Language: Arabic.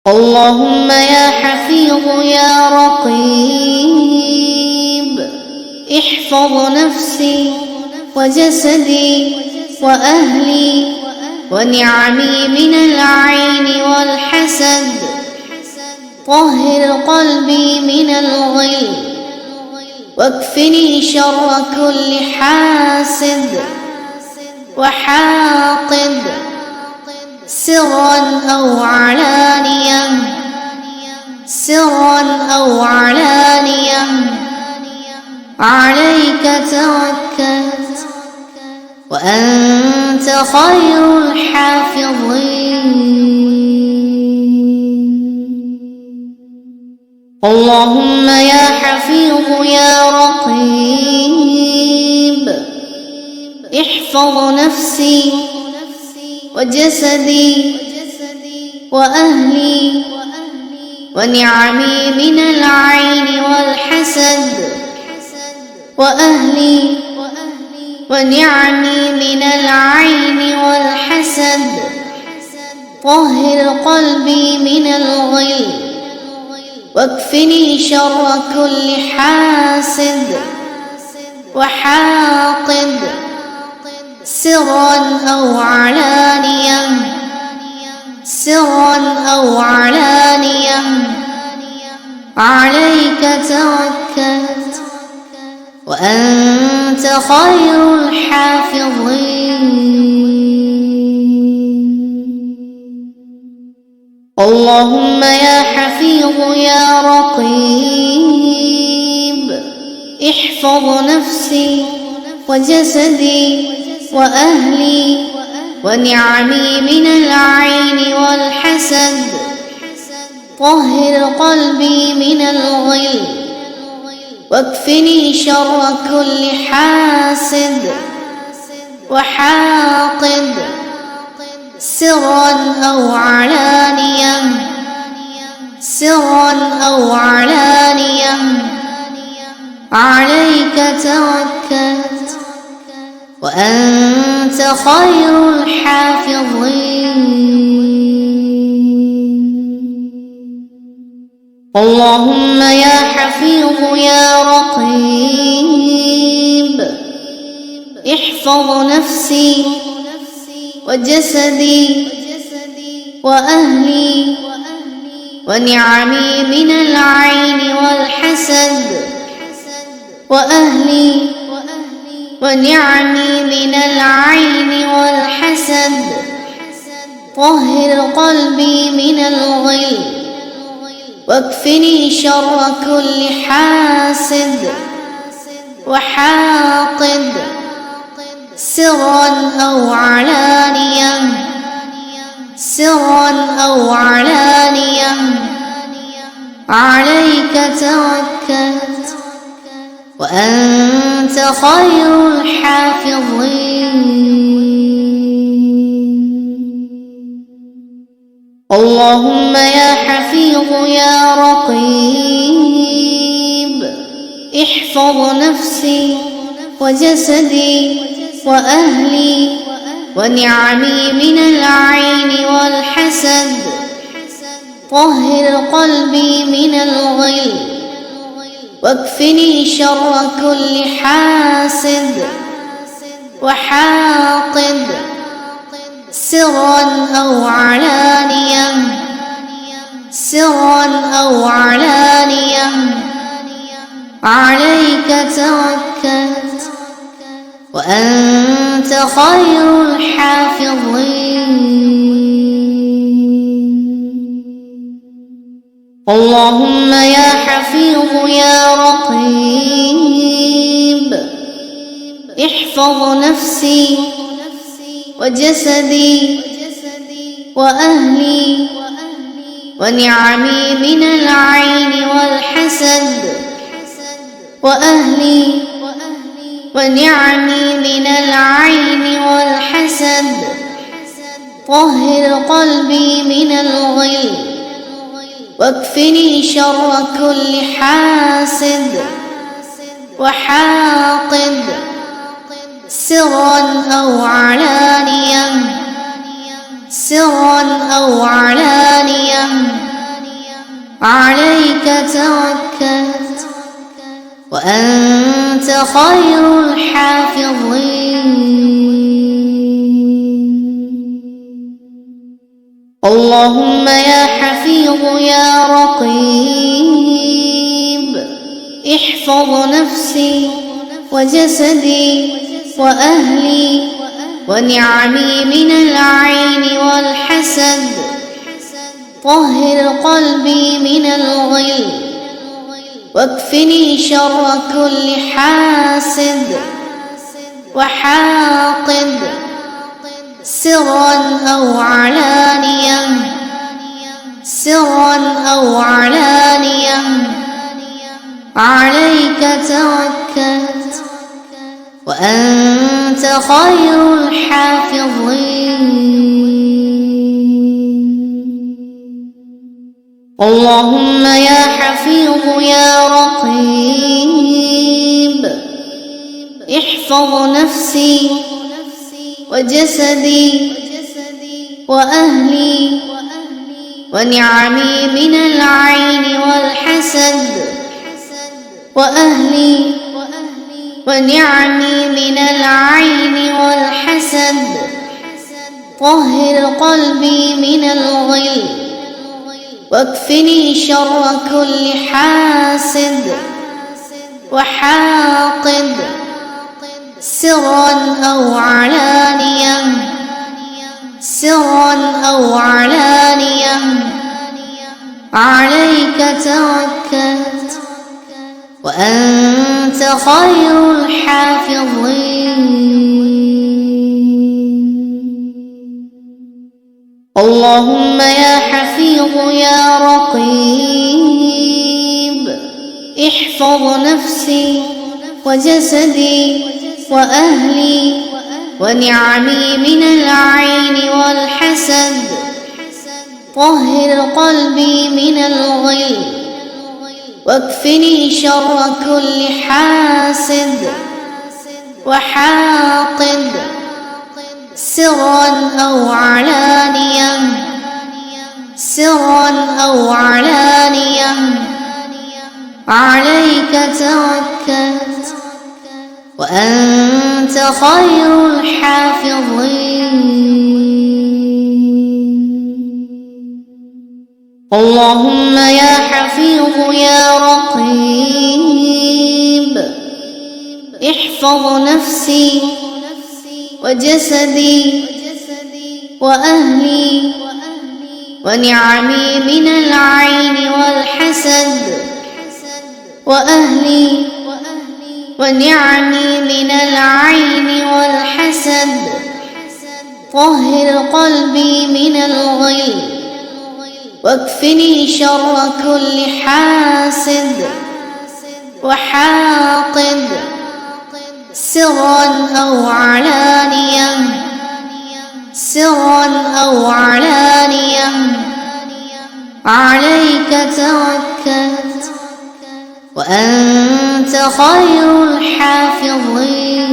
اللهم يا حفيظ يا رقيب احفظ نفسي وجسدي وأهلي ونعمي من العين والحسد. طهر قلبي من الغل واكفني شر كل حاسد وحاقد سرا أو علانية، سرا أو علانية. عليك توكلت وأنت خير الحافظين. اللهم يا حفيظ يا رقيب احفظ نفسي وجسدي وأهلي ونعمي من العين والحسد وأهلي ونعمي من العين والحسد. طهر قلبي من الغل واكفني شر كل حاسد وحاقد سرا أو علانية، سرا أو علانية. عليك توكلت وأنت خير الحافظين. اللهم يا حفيظ يا رقيب احفظ نفسي وجسدي وأهلي ونعمي من العين والحسد. طهر قلبي من الغل واكفني شر كل حاسد وحاقد سرا أو علانية، سرا أو علانية. عليك توكلت وأنت خير الحافظين. اللهم يا حفيظ يا رقيب احفظ نفسي وجسدي وأهلي ونعمي من العين والحسد وأهلي ونعمي من العين والحسد. طهر قلبي من الغل واكفني شر كل حاسد وحاقد سرا أو علانية، سرا أو علانية. عليك توكلت وأنت خير الحافظين. اللهم يا حفيظ يا رقيب احفظ نفسي وجسدي وأهلي ونعمي من العين والحسد. طهر قلبي من الغل واكفني شر كل حاسد وحاقد سرا أو علانية، سرا أو علانية. عليك توكلت وأنت خير الحافظين. اللهم يا حفيظ يا رقيب احفظ نفسي وجسدي وأهلي ونعمي من العين والحسد وأهلي ونعمي من العين والحسد. طهر قلبي من الغل واكفني شر كل حاسد وحاقد سرا أو علانية، سرا أو علانية. توكلت وأنت خير الحافظين. اللهم يا حفيظ يا رقيب احفظ نفسي وجسدي وأهلي ونعمي من العين والحسد. طهر قلبي من الغل واكفني شر كل حاسد وحاقد سرا أو علانية سرا أو علانية. عليك توكلت وأنت خير الحافظين. اللهم يا حفيظ يا رقيب احفظ نفسي وجسدي وأهلي ونعمي من العين والحسد وأهلي ونعمي من العين والحسد. طهر قلبي من الغل واكفني شر كل حاسد وحاقد سرا أو علانية سرا أو علانية. عليك توكلت وأنت خير الحافظين. اللهم يا حفيظ يا رقيب احفظ نفسي وجسدي وأهلي ونعمي من العين والحسد. طهر قلبي من الغل واكفني شر كل حاسد وحاقد سرا أو علانية سرا أو علانية. عليك توكلت وأنت خير الحافظين. اللهم يا حفيظ يا رقيب احفظ نفسي وجسدي وأهلي ونعمي من العين والحسد وأهلي ونعمي من العين والحسد. طهر قلبي من الغل واكفني شر كل حاسد وحاقد سرا أو علانية سرا أو علانية. عليك توكلت وأنت خير الحافظين.